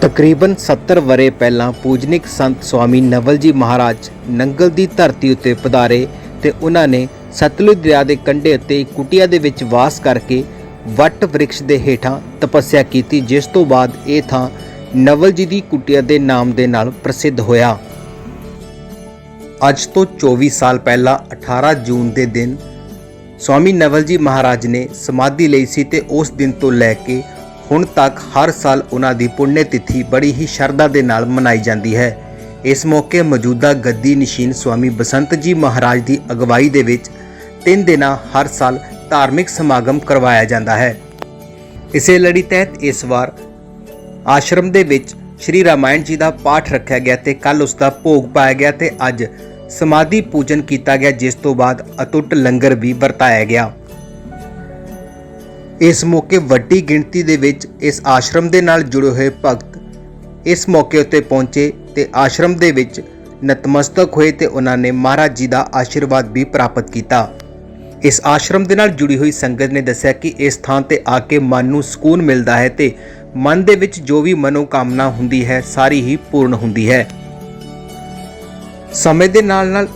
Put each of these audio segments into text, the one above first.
तकरीबन 70 वरे पहला पूजनिक संत स्वामी नवल जी महाराज नंगल की धरती उत्ते पधारे ते उन्हां ने सतलुज दरिया के कंढे उत्ते कुटिया दे विच वास करके वट वृक्ष के हेठां तपस्या की, जिस तो बाद ये थां नवल जी की कुटिया के नाम के नाल प्रसिद्ध होया। अज तो 24 साल पहला 18 जून के दिन स्वामी नवल जी महाराज ने समाधि लई सी ते उस दिन तो लैके हुण तक हर साल उन्हां दी पुण्य तिथि बड़ी ही शरधा दे नाल मनाई जाती है। इस मौके मौजूदा गद्दी नशीन स्वामी बसंत जी महाराज की अगवाई दे विच 3 दिन हर साल धार्मिक समागम करवाया जाता है। इसे लड़ी तहत इस बार आश्रम दे विच श्री रामायण जी का पाठ रखा गया ते कल उसका भोग पाया गया ते अज समाधि पूजन किया गया, जिस तो बाद अटुट लंगर भी वरताया गया। इस मौके वड्डी गिणती दे विच इस आश्रम दे नाल जुड़े हुए भगत इस मौके उत्ते पहुंचे ते आश्रम दे विच नतमस्तक होए ते उन्हां ने महाराज जी का आशीर्वाद भी प्राप्त किया। इस आश्रम दे नाल जुड़ी हुई संगत ने दस्सिया कि इस थां ते आके मन नूं सुकून मिलता है ते मन दे विच जो भी मनोकामना हुंदी है सारी ही पूर्ण हुंदी है। समय दे नाल नाल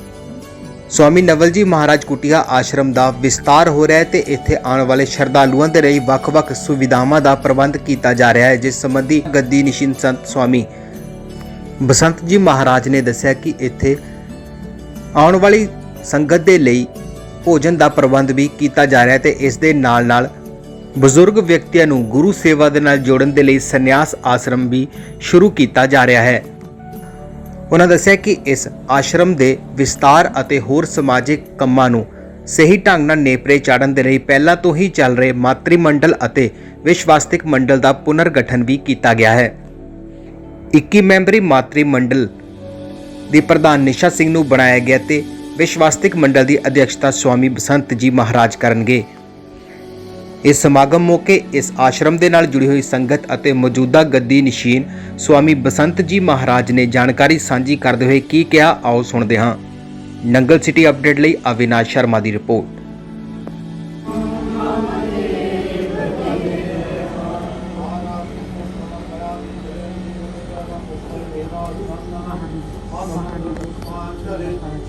स्वामी नवल जी महाराज कुटिया आश्रम का विस्तार हो रहा है ते इत्थे आने वाले श्रद्धालुओं के लिए वख-वख सुविधावां का प्रबंध किया जा रहा है, जिस संबंधी गद्दी नशीन संत स्वामी बसंत जी महाराज ने दस्सिया कि इत्थे आने वाली संगत के लिए भोजन का प्रबंध भी किया जा रहा है ते इस दे नाल नाल बजुर्ग व्यक्तियों नूं गुरु सेवा दे नाल जोड़न दे लई संन्यास आश्रम भी शुरू किया जा रहा है। उन्होंने दस्सिया कि इस आश्रम के विस्तार अते होर समाजिक कामां नूं सही ढंग नाल नेपरे चाढ़न दे लई पहलां तो ही चल रहे मातृमंडल अते विश्वास्तिक मंडल का पुनर्गठन भी किया गया है। 21 मैंबरी मातृमंडल की प्रधान निशा सिंह नूं बनाया गया ते विश्वास्तिक मंडल की अध्यक्षता स्वामी बसंत जी महाराज करनगे। इस समागम मौके इस आश्रम के नाल जुड़ी हुई संगत अते मौजूदा गद्दी नशीन स्वामी बसंत जी महाराज ने जानकारी सांझी करते हुए की कहा, आओ सुनते हाँ। नंगल सिटी अपडेट लई अविनाश शर्मा की रिपोर्ट।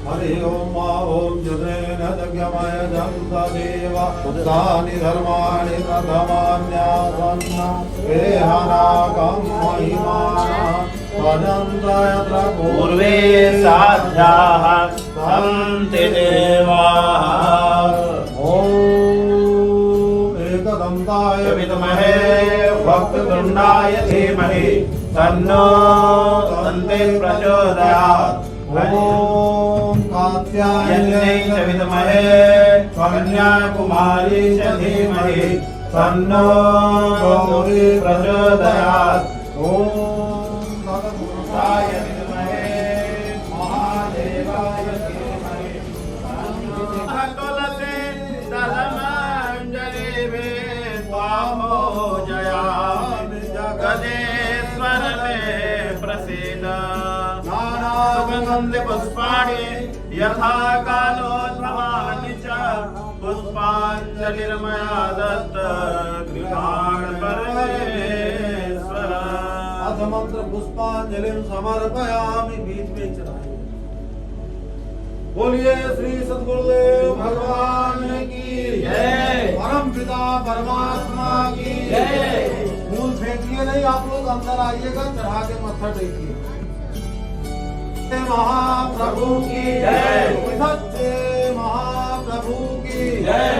हरि ओम ओम जनेन यज्ञमय जन्तदेव तानि धर्माणि प्रथमान्यासन्न वेहनाकं महिमाना तदन्तयत्र पूर्वे साध्याः सन्ति देवाः। ओम एकदन्ताय विद्महे वक्रतुण्डाय धीमहि तन्नो दन्ते प्रचोदयात्। ओम कात्यायनै च विद्महे कन्याकुमारी च धीमहि तन्नो गौरी प्रचोदयात्। ओम तत्पुरुषाय विद्महे महादेवाय धीमहि तुलसी दलमञ्जलिभिः स्वाहो जयामि जगदीश्वर मे प्रसीद। सुगन्धि पुष्पाणि यथा कालोद्भवानि च पुष्पाञ्जलिर्मया दत्त गृहाण परमेश्वर। मंत्र पुष्पांजलिं समर्पयामि। बीच में चढ़ाइए। बोलिए श्री सद्गुरुदेव भगवान की जय। परम पिता परमात्मा की जय। फूल फेंकिए नहीं, आप लोग अंदर आइएगा, चढ़ा के मत्था टेकिए। महाप्रभु की जय। सच्चे महाप्रभु की जय।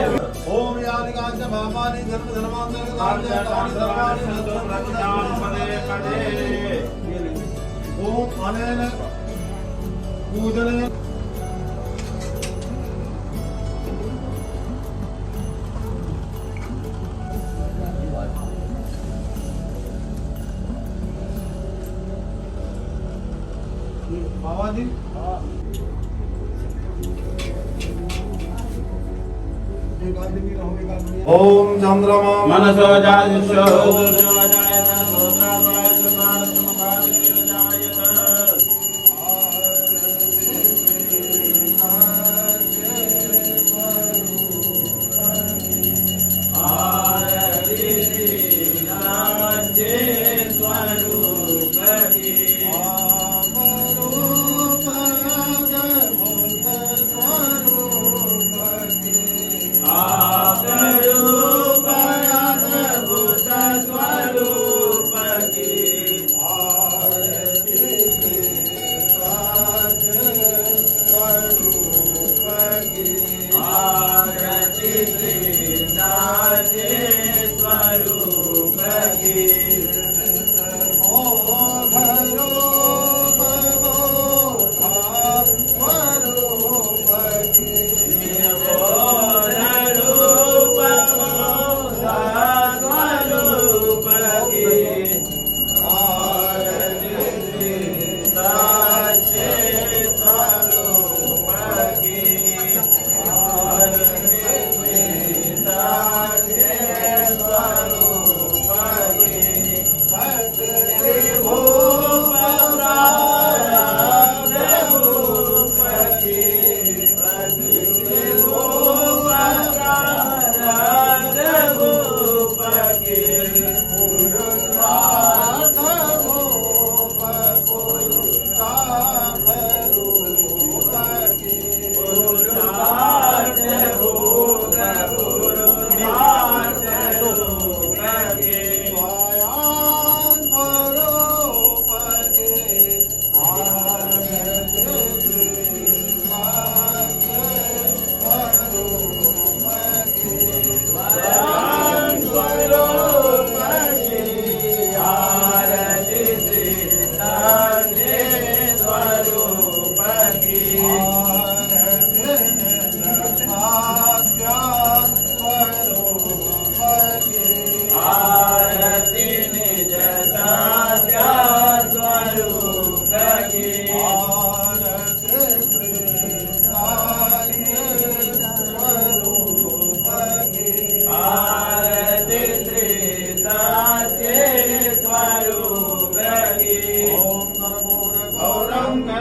ओम यादिकांच भामानि धर्म धर्मांतरकांच तानि सर्वाणि पदे पदे। ओम अनेन पूजने बाबा जी ओम चंद्रमा मनसो जाजुषो आरती स्वरूप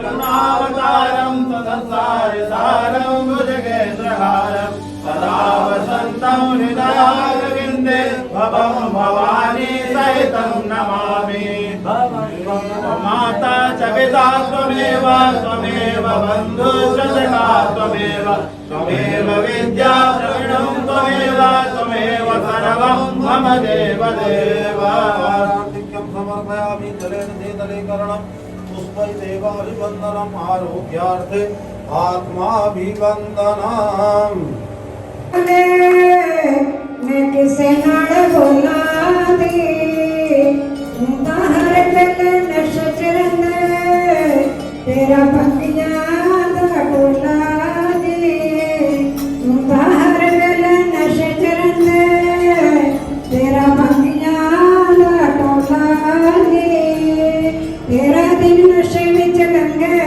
करुणावतारं तदसारसारं भुजगेन्द्रहारं सदा वसन्तं हृदयारविन्दे भवं भवानी सहितं नमामि। माता च पिता त्वमेव त्वमेव बन्धुश्च सखा त्वमेव त्वमेव विद्या द्रविणं त्वमेव त्वमेव सर्वं मम देवदेव। समर्पयामि जलेन नेतलेकरणं पुष्पै देवाभिवन्दनम् आरोग्यार्थे आत्माभिवन्दनम्। मैं किसे नाड़ बोला दे हर गल नश चरन तेरा पंगिया दा बोला दे हर गल नश चरन तेरा पंगिया दा बोला दे तेरा दिन नशे विच गंगे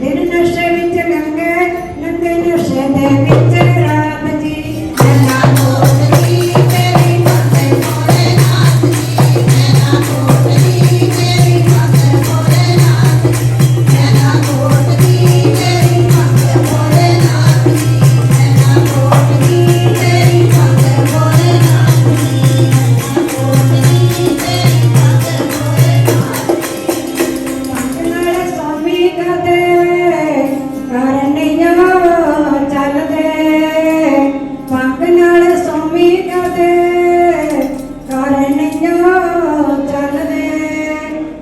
दिन नशे विच गंगे नंदे नशे दे विच राम जी नैना कोटली तेरी माथे मोरे नाथ जी नैना कोटली तेरी माथे मोरे नाथ जी नैना कोटली तेरी माथे मोरे नाथ जी नैना कोटली तेरी माथे मोरे नाथ जी नैना कोटली तेरी माथे मोरे नाथ पंगनाल स्वामी कदे करनिया चल दे पंगनाल स्वामी कदे करनिया चल दे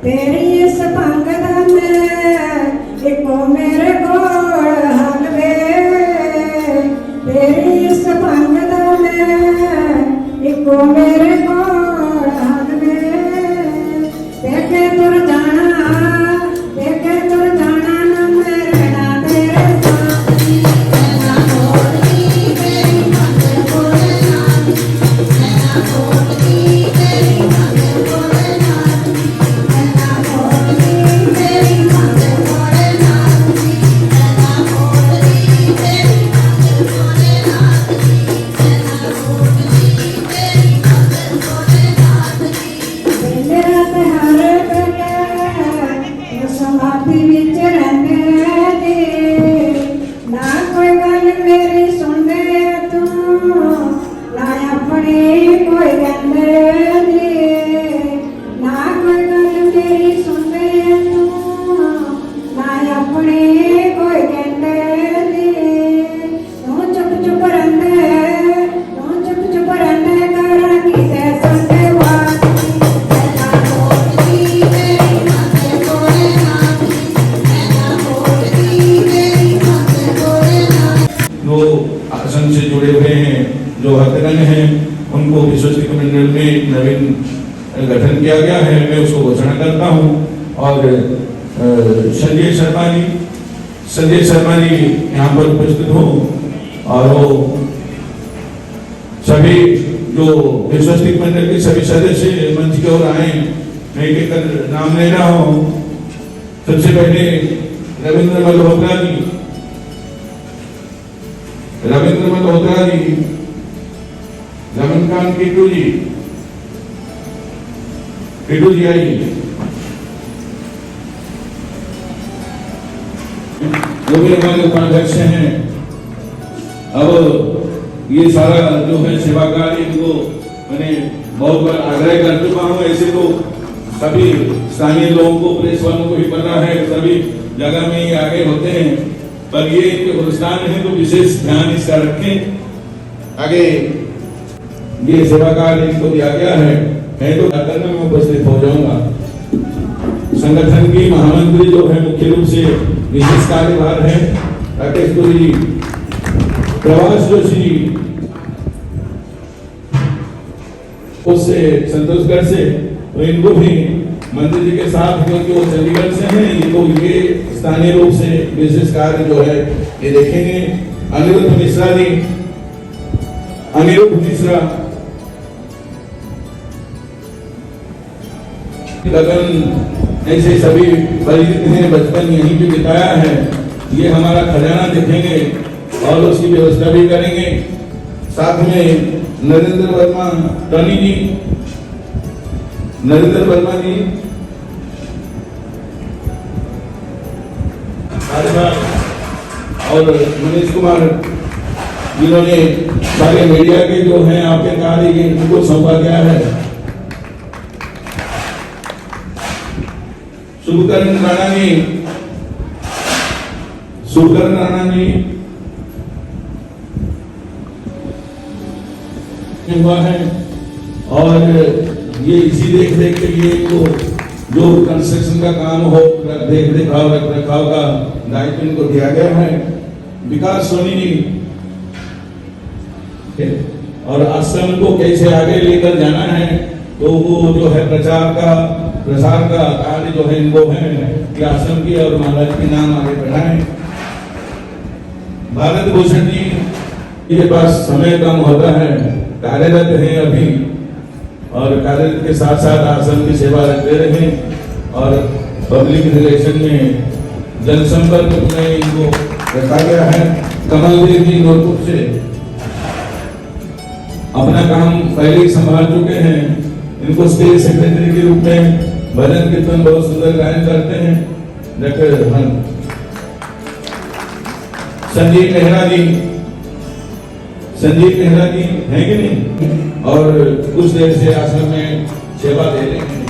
तेरी इस पंग दा मैं इको मेरे कोल हल वे तेरी इस पंग दा मैं इको मेरे कोल हल वे देखे तुर जाना ना मैं रहना तेरे साथ जी नैना कोटली तेरी माथे मोरे नाथ जी नैना कोटली तेरी माथे मोरे नाथ जी नैना कोटली तेरी माथे मोरे नाथ जी नैना कोटली तेरी माथे मोरे नाथ जी नैना कोटली तेरी माथे मोरे नाथ जी मेरा हर गल समाधि विच रहंदे जी ना कोई गल मेरी सुनदे तू ना अपनी कोई कहंदे जी ना कोई गल मेरी सुनदे तू ना अपनी कोई कहंदे जी तू चुप चुप रहंदे कर किसे सुनदे बात नैना कोटली तेरी माथे मोरे नाथ जी गठन किया गया है, मैं उसको घोषणा करता हूँ। और संजय शर्मा जी यहाँ पर उपस्थित हो और वो सभी जो विश्वस्तिक मंडल के सभी सदस्य मंच की ओर आए। मैं एक एक नाम ले रहा हूँ। सबसे पहले रविंद्र मल्होत्रा जी, रमनकांत किटू जी आइए। जो भी हमारे उपाध्यक्ष हैं, अब ये सारा जो है सेवा कार्य इनको मैंने बहुत बार आग्रह कर चुका हूँ। ऐसे तो सभी स्थानीय लोगों को, प्रेस वालों को भी पता है, सभी जगह में ही आगे होते हैं, पर ये इनके गुलस्तान है तो विशेष ध्यान इसका रखें। आगे ये सेवा कार्य इनको दिया गया है, मैं तो कार्यक्रम में उपस्थित हो जाऊंगा। संगठन की महामंत्री जो है मुख्य रूप से विशेष कार्यभार है राकेश पुरी जी, प्रभास जोशी उससे संतोषगढ़ से, तो इनको भी मंत्री जी के साथ, क्योंकि वो चंडीगढ़ से हैं, इनको ये स्थानीय रूप से विशेष कार्य जो है ये देखेंगे। अनिरुद्ध मिश्रा गगन, ऐसे सभी परिचित हैं, बचपन यहीं पे बिताया है। ये हमारा खजाना देखेंगे और उसकी व्यवस्था भी करेंगे। साथ में नरेंद्र वर्मा जी और मनीष कुमार, जिन्होंने सारे मीडिया के जो हैं आपके कार्य इनको सौंपा गया है। सुकर्ण राणा जी हुआ है, और ये इसी देख रेख के लिए इनको जो कंस्ट्रक्शन का काम हो, देख रेखाव रख रखाव का दायित्व इनको दिया गया है। विकास सोनी जी, और आश्रम को कैसे आगे लेकर जाना है, तो वो जो है प्रसार का कार्य जो है इनको है कि आश्रम की और महाराज के नाम आगे बढ़ाएं। भारत भूषण जी के पास समय कम होता है, कार्यरत हैं अभी, और कार्यरत के साथ साथ आश्रम की सेवा रखते रहे और पब्लिक रिलेशन में जनसंपर्क में इनको रखा गया है। कमल देव जी नोटबुक से अपना काम पहले ही संभाल चुके हैं। इनको स्टेज सेक्रेटरी के रूप में भजन कीर्तन बहुत सुंदर गायन करते हैं। डॉक्टर संजीव मेहरा जी हैं कि नहीं, और कुछ देर से आश्रम में सेवा दे रहे हैं,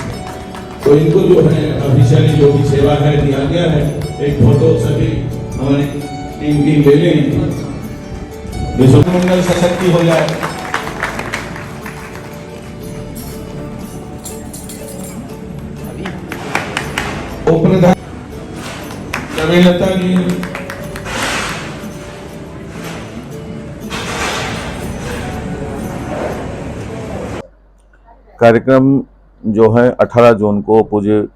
तो इनको जो है ऑफिशियली जो भी सेवा है दिया गया है। एक फोटो सभी हमारी टीम की ले लें, विश्व मंगल सशक्ति हो जाए। प्रधान कविलता जी, कार्यक्रम जो है 18 जून को पूज्य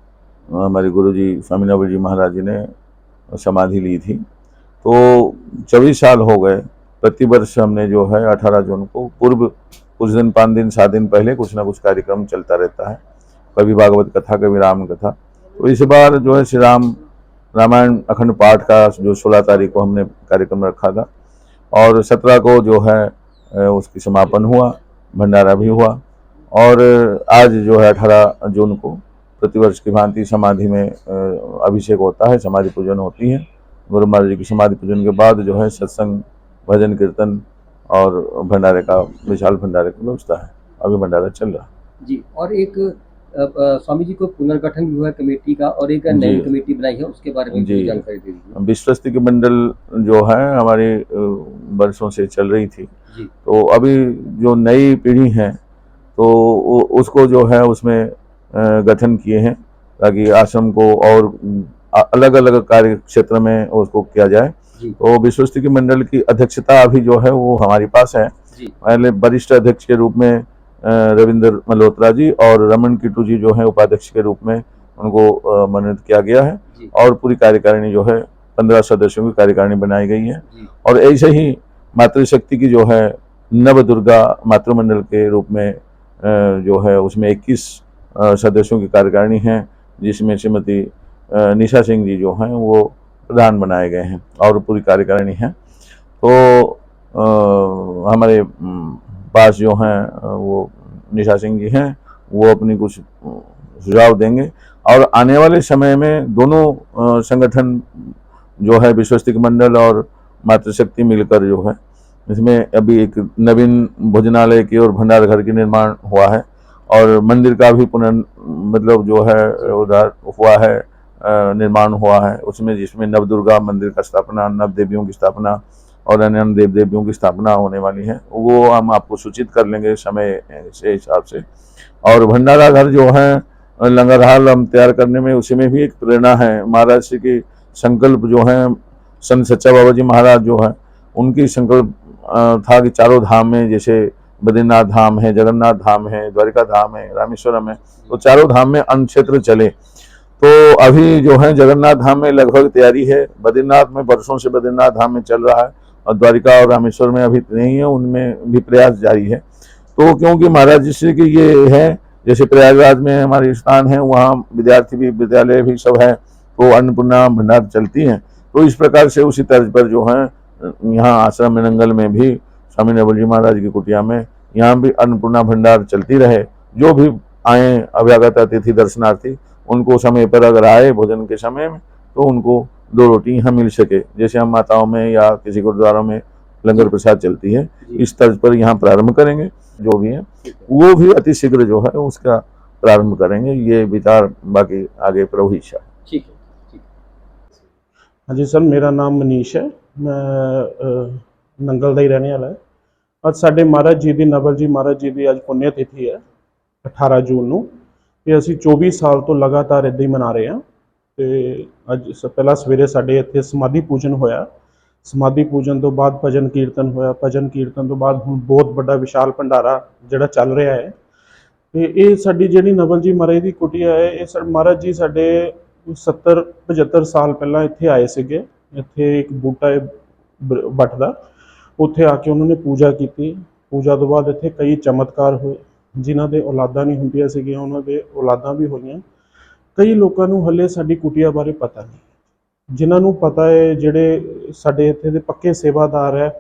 हमारे गुरुजी स्वामी नवल जी महाराज जी ने समाधि ली थी। तो 24 साल हो गए। प्रतिवर्ष हमने जो है 18 जून को पूर्व कुछ दिन 5 दिन 7 दिन पहले कुछ ना कुछ कार्यक्रम चलता रहता है, कभी भागवत कथा, कभी राम कथा। तो इस बार जो है श्री रामायण अखंड पाठ का जो 16 तारीख को हमने कार्यक्रम रखा था, और 17 को जो है उसकी समापन हुआ, भंडारा भी हुआ। और आज जो है 18 जून को प्रतिवर्ष की भांति समाधि में अभिषेक होता है, समाधि पूजन होती है। गुरु महाराज जी की समाधि पूजन के बाद जो है सत्संग, भजन कीर्तन और भंडारे का, विशाल भंडारे की व्यवस्था है। अभी भंडारा चल रहा है जी। और एक स्वामी जी को पुनर्गठन भी हुआ कमेटी का, और एक नई कमेटी बनाई है, उसके बारे में जी जानकारी दे दीजिए। विश्वस्तिक मंडल जो है हमारे वर्षों से चल रही थी जी। तो अभी जो नई पीढ़ी है तो उसको जो है उसमें गठन किए हैं ताकि आश्रम को और अलग अलग कार्य क्षेत्र में उसको किया जाए। तो विश्वस्तिक मंडल की अध्यक्षता अभी जो है वो हमारे पास है। पहले वरिष्ठ अध्यक्ष के रूप में रविंद्र मल्होत्रा जी और रमन किट्टू जी जो है उपाध्यक्ष के रूप में उनको मनोनीत किया गया है। जी। और पूरी कार्यकारिणी जो है 15 सदस्यों की कार्यकारिणी बनाई गई है। जी। और ऐसे ही मातृशक्ति की जो है नव दुर्गा मातृमंडल के रूप में जो है उसमें 21 सदस्यों की कार्यकारिणी है, जिसमें श्रीमती निशा सिंह जी जो हैं वो प्रधान बनाए गए हैं और पूरी कार्यकारिणी है। तो हमारे पास जो हैं वो निशा सिंह जी हैं, वो अपनी कुछ सुझाव देंगे। और आने वाले समय में दोनों संगठन जो है विश्वस्तिक मंडल और मातृशक्ति मिलकर जो है इसमें अभी एक नवीन भोजनालय की और भंडार घर की निर्माण हुआ है और मंदिर का भी मतलब जो है उधर हुआ है, निर्माण हुआ है उसमें, जिसमें नव दुर्गा मंदिर का स्थापना, नव देवियों की स्थापना और अन्य देव देवियों की स्थापना होने वाली है। वो हम आपको सूचित कर लेंगे समय से हिसाब से। और भंडारा घर जो है लंगर हाल हम तैयार करने में, उसी में भी एक प्रेरणा है। महाराज श्री की संकल्प जो है, संत सच्चा बाबा जी महाराज जो है उनकी संकल्प था कि चारों धाम में, जैसे बद्रीनाथ धाम है, जगन्नाथ धाम है, द्वारिका धाम है, रामेश्वरम है, तो चारों धाम में अन्न क्षेत्र चले। तो अभी जो है जगन्नाथ धाम में लगभग तैयारी है, बद्रीनाथ में वर्षों से बद्रीनाथ धाम में चल रहा है और द्वारिका और रामेश्वर में अभी नहीं है, उनमें भी प्रयास जारी है। तो क्योंकि महाराज जी श्री की ये है, जैसे प्रयागराज में हमारे स्थान है, वहाँ विद्यार्थी भी, विद्यालय भी सब है, तो अन्नपूर्णा भंडार चलती है। तो इस प्रकार से उसी तर्ज पर जो है यहाँ आश्रम मेनंगल में भी स्वामी नवल जी महाराज की कुटिया में यहाँ भी अन्नपूर्णा भंडार चलती रहे। जो भी आए अभ्यागत अतिथि दर्शनार्थी, उनको समय पर अगर आए भोजन के समय में, तो उनको 2 रोटी यहाँ मिल सके। जैसे हम माताओं में या किसी गुरुद्वारों में लंगर प्रसाद चलती है, इस तर्ज पर यहाँ प्रारंभ करेंगे। जो भी है वो भी अति शीघ्र जो है उसका प्रारंभ करेंगे। ये विचार बाकी आगे प्रभु इच्छा है। ठीक है। हाँ जी सर, मेरा नाम मनीष है, मैं नंगल ਦਾ ਹੀ रहने वाला है। ਅੱਜ ਸਾਡੇ ਮਹਾਰਾਜ ਜੀ ਦੀ, ਨਵਲ ਜੀ ਮਹਾਰਾਜ ਜੀ ਦੀ ਅੱਜ ਪੁੰਨਿਆ ਤਿਥੀ ਹੈ 18 ਜੂਨ ਨੂੰ, ਤੇ ਅਸੀਂ 24 ਸਾਲ ਤੋਂ ਲਗਾਤਾਰ ਇੱਦਾਂ ਹੀ ਮਨਾ ਰਹੇ ਹਾਂ। ਤੇ ਅੱਜ ਪਹਿਲਾਂ ਸਵੇਰੇ ਸਾਡੇ ਇੱਥੇ ਸਮਾਧੀ ਪੂਜਨ ਹੋਇਆ, ਸਮਾਧੀ ਪੂਜਨ ਤੋਂ ਬਾਅਦ ਭਜਨ ਕੀਰਤਨ ਹੋਇਆ, ਭਜਨ ਕੀਰਤਨ ਤੋਂ ਬਾਅਦ ਹੁਣ ਬਹੁਤ ਵੱਡਾ ਵਿਸ਼ਾਲ ਭੰਡਾਰਾ ਜਿਹੜਾ ਚੱਲ ਰਿਹਾ ਹੈ। ਤੇ ਇਹ ਸਾਡੀ ਜਿਹੜੀ ਨਵਲ ਜੀ ਮਹਾਰਾਜ ਦੀ ਕੁਟੀਆ ਹੈ, ਇਹ ਮਹਾਰਾਜ ਜੀ ਸਾਡੇ 70-75 ਸਾਲ ਪਹਿਲਾਂ ਇੱਥੇ ਆਏ ਸੀਗੇ। ਇੱਥੇ ਇੱਕ ਬੂਟਾ ਹੈ ਬੱਟ ਦਾ, ਉੱਥੇ ਆ ਕੇ ਉਹਨਾਂ ਨੇ ਪੂਜਾ ਕੀਤੀ। ਪੂਜਾ ਤੋਂ ਬਾਅਦ ਇੱਥੇ ਕਈ ਚਮਤਕਾਰ ਹੋਏ, ਜਿਨ੍ਹਾਂ ਦੇ ਔਲਾਦਾਂ ਨਹੀਂ ਹੁੰਦੀਆਂ ਸੀਗੀਆਂ ਉਹਨਾਂ ਦੇ ਔਲਾਦਾਂ ਵੀ ਹੋਈਆਂ। ਕਈ ਲੋਕਾਂ ਨੂੰ ਹਲੇ ਸਾਡੀ ਕੁਟੀਆ ਬਾਰੇ ਪਤਾ ਨਹੀਂ, ਜਿਨ੍ਹਾਂ ਨੂੰ ਪਤਾ ਹੈ, ਜਿਹੜੇ ਸਾਡੇ ਇੱਥੇ ਦੇ ਪੱਕੇ ਸੇਵਾਦਾਰ ਹੈ,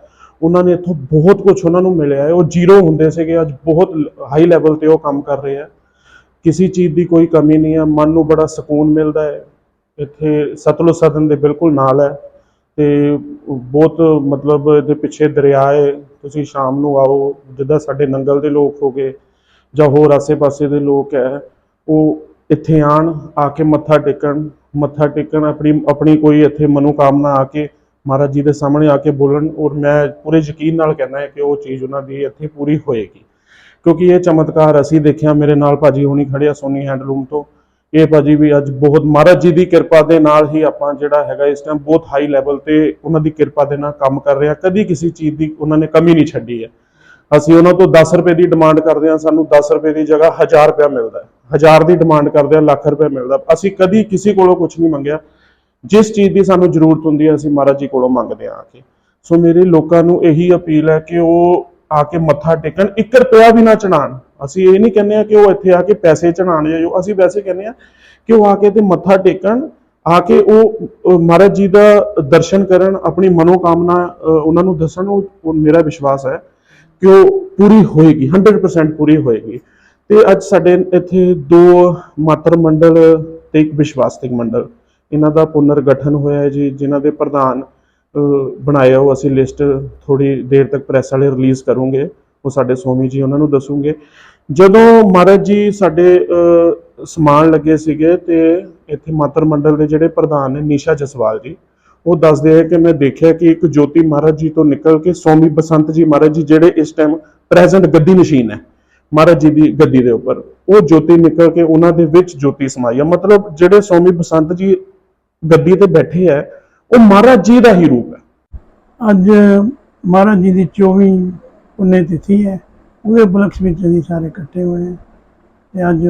ਉਹਨਾਂ ਨੇ ਇੱਥੋਂ ਬਹੁਤ ਕੁਛ ਉਹਨਾਂ ਨੂੰ ਮਿਲਿਆ ਹੈ। ਉਹ ਜ਼ੀਰੋ ਹੁੰਦੇ ਸੀਗੇ, ਅੱਜ ਬਹੁਤ ਹਾਈ ਲੈਵਲ 'ਤੇ ਉਹ ਕੰਮ ਕਰ ਰਹੇ ਆ। ਕਿਸੇ ਚੀਜ਼ ਦੀ ਕੋਈ ਕਮੀ ਨਹੀਂ ਹੈ, ਮਨ ਨੂੰ ਬੜਾ ਸਕੂਨ ਮਿਲਦਾ ਹੈ। ਇੱਥੇ ਸਤਲੁਜ ਸਦਨ ਦੇ ਬਿਲਕੁਲ ਨਾਲ ਹੈ ਤੇ ਬਹੁਤ ਮਤਲਬ ਇਹਦੇ ਪਿੱਛੇ ਦਰਿਆ ਹੈ। ਤੁਸੀਂ ਸ਼ਾਮ ਨੂੰ ਆਓ, ਜਿੱਦਾਂ ਸਾਡੇ ਨੰਗਲ ਦੇ ਲੋਕ ਹੋ ਗਏ ਜਾਂ ਹੋਰ ਆਸੇ-ਪਾਸੇ ਦੇ ਲੋਕ ਹੈ, ਉਹ ਇੱਥੇ ਆਉਣ, ਆ ਕੇ ਮੱਥਾ ਟੇਕਣ, ਆਪਣੀ ਕੋਈ ਇੱਥੇ ਮਨੋਕਾਮਨਾ ਆ ਕੇ ਮਹਾਰਾਜ ਜੀ ਦੇ ਸਾਹਮਣੇ ਆ ਕੇ ਬੋਲਣ। ਔਰ ਮੈਂ ਪੂਰੇ ਯਕੀਨ ਨਾਲ ਕਹਿੰਦਾ ਹੈ ਕਿ ਉਹ ਚੀਜ਼ ਉਹਨਾਂ ਦੀ ਇੱਥੇ ਪੂਰੀ ਹੋਏਗੀ, ਕਿਉਂਕਿ ਇਹ ਚਮਤਕਾਰ ਅਸੀਂ ਦੇਖਿਆ। ਮੇਰੇ ਨਾਲ ਭਾਜੀ ਹੁਣੀ ਖੜੇ ਆ ਸੋਨੀ ਹੈਂਡਲੂਮ ਤੋਂ, ਇਹ ਭਾਜੀ ਵੀ ਅੱਜ ਬਹੁਤ ਮਹਾਰਾਜ ਜੀ ਦੀ ਕਿਰਪਾ ਦੇ ਨਾਲ ਹੀ ਆਪਾਂ ਜਿਹੜਾ ਹੈਗਾ ਇਸ ਟਾਈਮ ਬਹੁਤ ਹਾਈ ਲੈਵਲ ਤੇ ਉਹਨਾਂ ਦੀ ਕਿਰਪਾ ਦੇ ਨਾਲ ਕੰਮ ਕਰ ਰਹੇ ਹਾਂ। ਕਦੀ ਕਿਸੇ ਚੀਜ਼ ਦੀ ਉਹਨਾਂ ਨੇ ਕਮੀ ਨਹੀਂ ਛੱਡੀ ਹੈ। ਅਸੀਂ ਉਹਨਾਂ ਤੋਂ 10 ਰੁਪਏ ਦੀ ਡਿਮਾਂਡ ਕਰਦੇ ਹਾਂ, ਸਾਨੂੰ 10 ਰੁਪਏ ਦੀ ਜਗ੍ਹਾ 1000 ਰੁਪਇਆ ਮਿਲਦਾ ਹੈ। 1000 ਦੀ ਡਿਮਾਂਡ ਕਰਦੇ ਹਾਂ, ਲੱਖ ਰੁਪਇਆ ਮਿਲਦਾ। ਅਸੀਂ ਕਦੀ ਕਿਸੇ ਕੋਲੋਂ ਕੁਝ ਨਹੀਂ ਮੰਗਿਆ। ਜਿਸ ਚੀਜ਼ ਦੀ ਸਾਨੂੰ ਜ਼ਰੂਰਤ ਹੁੰਦੀ ਹੈ ਅਸੀਂ ਮਹਾਰਾਜ ਜੀ ਕੋਲੋਂ ਮੰਗਦੇ ਹਾਂ ਆ ਕੇ। ਸੋ ਮੇਰੇ ਲੋਕਾਂ ਨੂੰ ਇਹੀ ਅਪੀਲ ਹੈ ਕਿ ਉਹ ਆ ਕੇ ਮੱਥਾ ਟੇਕਣ, 1 ਰੁਪਇਆ ਵੀ ਨਾ ਚੜਾਉਣ। ਅਸੀਂ ਇਹ ਨਹੀਂ ਕਹਿੰਦੇ ਹਾਂ ਕਿ ਉਹ ਇੱਥੇ ਆ ਕੇ ਪੈਸੇ ਚੜਾਉਣ ਜਾਂ ਜੋ, ਅਸੀਂ ਵੈਸੇ ਕਹਿੰਦੇ ਹਾਂ ਕਿ ਉਹ ਆ ਕੇ ਤੇ ਮੱਥਾ ਟੇਕਣ, ਆ ਕੇ ਉਹ ਮਹਾਰਾਜ ਜੀ ਦਾ ਦਰਸ਼ਨ ਕਰਨ, ਆਪਣੀ ਮਨੋਕਾਮਨਾ ਉਹਨਾਂ ਨੂੰ ਦੱਸਣ। ਉਹ ਮੇਰਾ ਵਿਸ਼ਵਾਸ ਹੈ ਕਿ ਉਹ ਪੂਰੀ ਹੋਏਗੀ, 100% ਪੂਰੀ ਹੋਏਗੀ। ਤੇ ਅੱਜ ਸਾਡੇ ਇੱਥੇ 2 ਮਾਤਰ ਮੰਡਲ ਤੇ 1 ਵਿਸ਼ਵਾਸਤਿਕ ਮੰਡਲ, ਇਹਨਾਂ ਦਾ ਪੁਨਰ ਗਠਨ ਹੋਇਆ ਹੈ ਜੀ, ਜਿਨ੍ਹਾਂ ਦੇ ਪ੍ਰਧਾਨ ਬਣਾਇਆ ਉਹ ਅਸੀਂ ਲਿਸਟ ਥੋੜੀ ਦੇਰ ਤੱਕ ਪ੍ਰੈਸ ਵਾਲੇ ਰਿਲੀਜ਼ ਕਰੂੰਗੇ। ਉਹ ਸਾਡੇ ਸੋਮੀ ਜੀ ਉਹਨਾਂ ਨੂੰ ਦੱਸੂਗੇ। ਜਦੋਂ ਮਹਾਰਾਜ ਜੀ ਸਾਡੇ ਸਮਾਨ ਲੱਗੇ ਸੀਗੇ ਤੇ ਇੱਥੇ ਮਾਤਰ ਮੰਡਲ ਦੇ ਜਿਹੜੇ ਪ੍ਰਧਾਨ ਨੇ ਨੀਸ਼ਾ ਜਸਵਾਲ ਜੀ, ਉਹ ਦੱਸਦੇ ਆ ਕਿ ਮੈਂ ਦੇਖਿਆ ਕਿ ਇੱਕ ਜੋਤੀ ਮਹਾਰਾਜ ਜੀ ਤੋਂ ਨਿਕਲ ਕੇ ਸਵਾਮੀ ਬਸੰਤ ਜੀ ਮਹਾਰਾਜ ਜੀ, ਜਿਹੜੇ ਇਸ ਟਾਈਮ ਪ੍ਰੈਜ਼ੈਂਟ ਗੱਦੀ ਨਸ਼ੀਨ ਹੈ ਮਹਾਰਾਜ ਜੀ ਦੀ ਗੱਦੀ ਦੇ ਉੱਪਰ, ਉਹ ਜੋਤੀ ਨਿਕਲ ਕੇ ਉਹਨਾਂ ਦੇ ਵਿੱਚ ਜੋਤੀ ਸਮਾਈ ਆ। ਮਤਲਬ ਜਿਹੜੇ ਸਵਾਮੀ ਬਸੰਤ ਜੀ ਗੱਦੀ ਤੇ ਬੈਠੇ ਹੈ, ਉਹ ਮਹਾਰਾਜ ਜੀ ਦਾ ਹੀ ਰੂਪ ਹੈ। ਅੱਜ ਮਹਾਰਾਜ ਜੀ ਦੀ 24ਵੀਂ ਪੁੰਨਿਆ ਤਿਥੀ ਹੈ ਉਹਦੇ ਉਪਲਕਸ਼ ਵਿੱਚ ਅਸੀਂ ਸਾਰੇ ਇਕੱਠੇ ਹੋਏ ਹਾਂ ਤੇ ਅੱਜ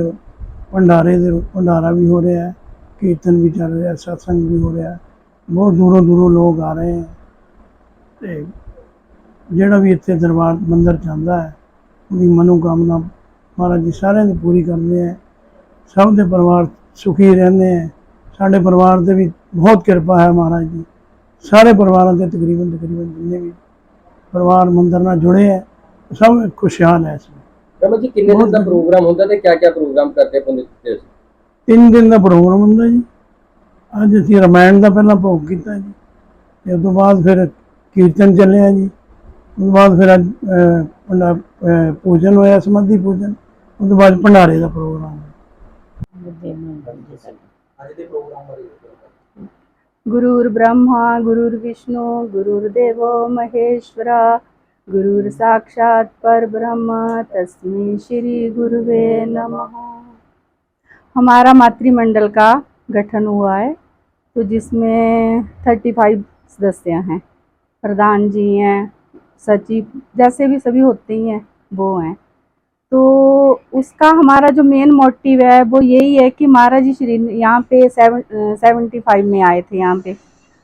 ਭੰਡਾਰਾ ਵੀ ਹੋ ਰਿਹਾ ਹੈ, ਕੀਰਤਨ ਵੀ ਚੱਲ ਰਿਹਾ, सत्संग भी हो रहा है, बहुत दूरों लोग आ रहे हैं ਤੇ ਜਿਹੜਾ ਵੀ ਇੱਥੇ ਦਰਬਾਰ ਮੰਦਰ ਜਾਂਦਾ ਹੈ ਉਹਦੀ ਮਨੋਕਾਮਨਾ ਮਹਾਰਾਜ ਜੀ ਸਾਰਿਆਂ ਦੀ ਪੂਰੀ ਕਰਦੇ ਹੈ। ਸਭ ਦੇ ਪਰਿਵਾਰ ਸੁਖੀ ਰਹਿੰਦੇ ਹੈ। ਸਾਡੇ ਪਰਿਵਾਰ ਦੇ ਵੀ ਬਹੁਤ ਕਿਰਪਾ ਹੈ ਮਹਾਰਾਜ ਜੀ। ਸਾਰੇ ਪਰਿਵਾਰਾਂ ਦੇ ਤਕਰੀਬਨ ਜਿੰਨੇ ਵੀ ਪਰਿਵਾਰ ਮੰਦਰ ਨਾਲ ਜੁੜੇ ਹੈ ਸਭ ਖੁਸ਼ਹਾਲ ਹੈ। रमन जी कितने दिन का प्रोग्राम होता है, क्या क्या प्रोग्राम करते हैं पुण्य? 3 ਦਿਨ ਦਾ ਪ੍ਰੋਗਰਾਮ ਹੁੰਦਾ ਜੀ। ਅੱਜ ਅਸੀਂ ਰਾਮਾਇਣ ਦਾ ਪਹਿਲਾਂ ਭੋਗ ਕੀਤਾ ਜੀ ਤੇ ਉਸ ਤੋਂ ਬਾਅਦ ਫਿਰ ਕੀਰਤਨ ਚੱਲਿਆ ਜੀ। ਉਸ ਤੋਂ ਬਾਅਦ ਫਿਰ ਅੱਜ ਪੂਜਨ ਹੋਇਆ, ਸਮਾਧੀ ਪੂਜਨ। ਉਸ ਤੋਂ ਬਾਅਦ ਭੰਡਾਰੇ ਦਾ ਪ੍ਰੋਗਰਾਮ। गुरुर् ब्रह्मा गुरुर्विष्णु गुरुर्देवो महेश्वरा गुरुर् साक्षात् परब्रह्म तस्मै श्री गुरुवे नमः। हमारा मातृमंडल का गठन हुआ है तो जिसमें 35 सदस्य हैं, प्रधान जी हैं, सचिव जैसे भी सभी होते ही हैं वो हैं। तो उसका हमारा जो मेन मोटिव है वो यही है कि महाराज जी श्री यहाँ पे 75 में आए थे, यहाँ पे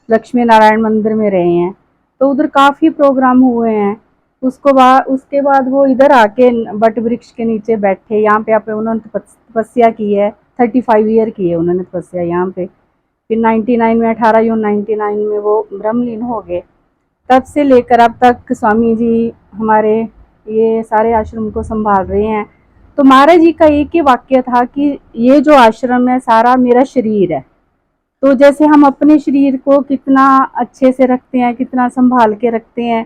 लक्ष्मी नारायण मंदिर में रहे हैं तो उधर काफ़ी प्रोग्राम हुए हैं। उसके बाद वो इधर आके बट वृक्ष के नीचे बैठे, यहाँ पे उन्होंने तपस्या की है। 35 ईयर की है उन्होंने तपस्या यहाँ पे। फिर 99 में 18 जून 99 में वो ब्रह्मलीन हो गए। तब से लेकर अब तक स्वामी जी हमारे ये सारे आश्रम को संभाल रहे हैं। तो महाराज जी का एक ही वाक्य था कि ये जो आश्रम है सारा मेरा शरीर है। तो जैसे हम अपने शरीर को कितना अच्छे से रखते हैं, कितना संभाल के रखते हैं,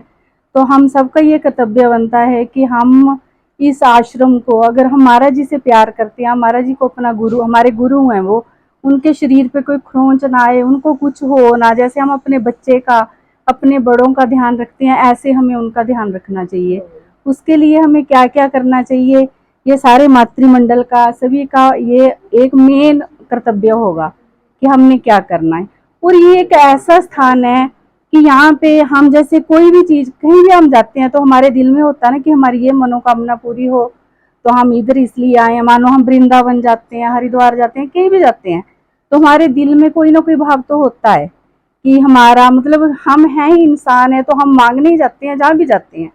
तो हम सबका ये कर्तव्य बनता है कि हम इस आश्रम को, अगर हम महाराज जी से प्यार करते हैं, महाराज जी को अपना गुरु, हमारे गुरु हैं वो, उनके शरीर पे कोई खरोंच ना आए, उनको कुछ हो ना, जैसे हम अपने बच्चे का, अपने बड़ों का ध्यान रखते हैं ऐसे हमें उनका ध्यान रखना चाहिए। उसके लिए हमें क्या क्या करना चाहिए, ये सारे मातृमंडल का सभी का ये एक मेन कर्तव्य होगा कि हमने क्या करना है। और ये एक ऐसा स्थान है कि यहाँ पे हम जैसे कोई भी चीज़ कहीं भी हम जाते हैं तो हमारे दिल में होता है ना कि हमारी ये मनोकामना पूरी हो, तो हम इधर इसलिए आए हैं। मानो हम वृंदावन जाते हैं, हरिद्वार जाते हैं, कहीं भी जाते हैं तो हमारे दिल में कोई ना कोई भाव तो होता है कि हमारा मतलब हम हैं ही इंसान है, तो हम मांगने ही जाते हैं जहाँ भी जाते हैं।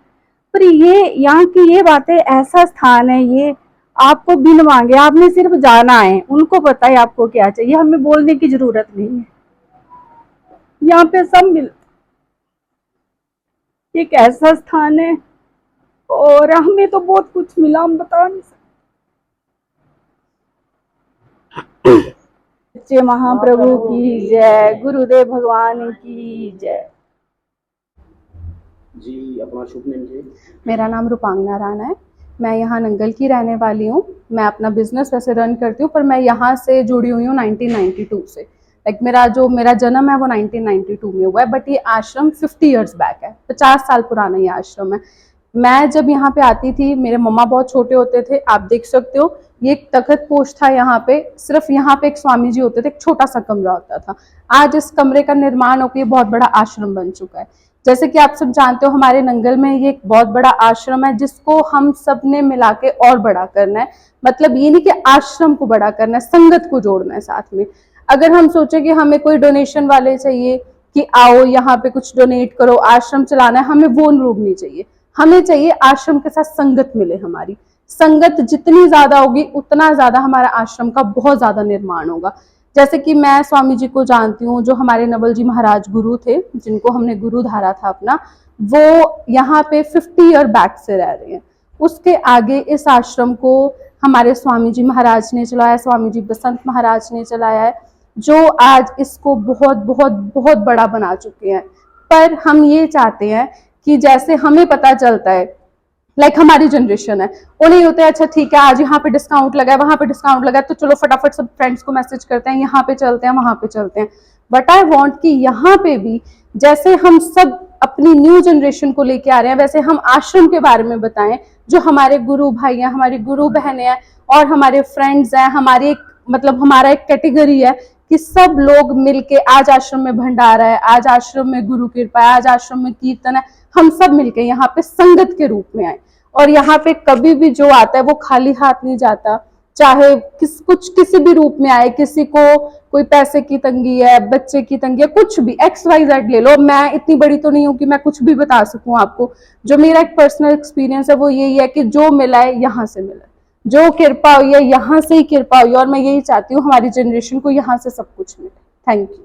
पर ये यहाँ की ये बातें, ऐसा स्थान है ये, आपको बिन मांगे आपने सिर्फ जाना है, उनको पता है आपको क्या चाहिए, हमें बोलने की जरूरत नहीं है। यहाँ पे सब मिल, एक ऐसा स्थान है और हमें तो बहुत कुछ मिला, हम बता नहीं सकते। सच्चे महाप्रभु की जय, गुरुदेव भगवान की जय। जी, अपना शुभ नाम जी? मेरा नाम रूपांगना राणा है, मैं यहाँ नंगल की रहने वाली हूँ। मैं अपना बिजनेस वैसे रन करती हूँ पर मैं यहाँ से जुड़ी हुई हूँ 1992 से। मेरा जन्म है वो 1992 में हुआ है, बट ये आश्रम 50 इयर्स बैक है, 50 साल पुराना ये आश्रम है। मैं जब यहाँ पे आती थी, मेरे मम्मा बहुत छोटे होते थे, आप देख सकते हो ये एक तखत पोष था यहाँ पे, सिर्फ यहाँ पे एक स्वामी जी होते थे, एक छोटा सा कमरा होता था। आज इस कमरे का निर्माण होकर बहुत बड़ा आश्रम बन चुका है। जैसे कि आप सब जानते हो हमारे नंगल में ये एक बहुत बड़ा आश्रम है जिसको हम सब ने मिला के और बड़ा करना है। मतलब ये नहीं कि आश्रम को बड़ा करना है, संगत को जोड़ना है साथ में। अगर हम सोचे कि हमें कोई डोनेशन वाले चाहिए कि आओ यहाँ पे कुछ डोनेट करो, आश्रम चलाना है, हमें वो लोग नहीं चाहिए। हमें चाहिए आश्रम के साथ संगत मिले। हमारी संगत जितनी ज्यादा होगी उतना ज्यादा हमारा आश्रम का बहुत ज्यादा निर्माण होगा। जैसे कि मैं स्वामी जी को जानती हूँ, जो हमारे नवल जी महाराज गुरु थे, जिनको हमने गुरु धारा था अपना, वो यहाँ पे 50 ईयर बैक से रह रहे हैं। उसके आगे इस आश्रम को हमारे स्वामी जी महाराज ने चलाया, स्वामी जी बसंत महाराज ने चलाया है, जो आज इसको बहुत बहुत बहुत बड़ा बना चुके हैं। पर हम ये चाहते हैं कि जैसे हमें पता चलता है, हमारी जनरेशन है, उन्हें होता है अच्छा ठीक है आज यहाँ पे डिस्काउंट लगा है, वहां पे डिस्काउंट लगा है, तो चलो फटाफट सब फ्रेंड्स को मैसेज करते हैं यहाँ पे चलते हैं, वहां पे चलते हैं। बट आई वांट कि यहाँ पे भी जैसे हम सब अपनी न्यू जनरेशन को लेके आ रहे हैं, वैसे हम आश्रम के बारे में बताएं, जो हमारे गुरु भाई हैं, हमारी गुरु बहनें हैं और हमारे फ्रेंड्स हैं, हमारे हमारा एक कैटेगरी है कि सब लोग मिलके आज आश्रम में भंडारा है, आज आश्रम में गुरु कृपा है, आज आश्रम में कीर्तन है, हम सब मिलके यहाँ पे संगत के रूप में आए और यहाँ पे कभी भी जो आता है वो खाली हाथ नहीं जाता, चाहे किसी भी रूप में आए। किसी को कोई पैसे की तंगी है, बच्चे की तंगी है, कुछ भी XYZ ले लो। मैं इतनी बड़ी तो नहीं हूँ कि मैं कुछ भी बता सकूं आपको। जो मेरा एक पर्सनल एक्सपीरियंस है वो यही है कि जो मिला है यहाँ से मिला, जो कृपा हुई है यहाँ से ही कृपा हुई है, और मैं यही चाहती हूँ हमारी जनरेशन को यहाँ से सब कुछ मिले। Thank you.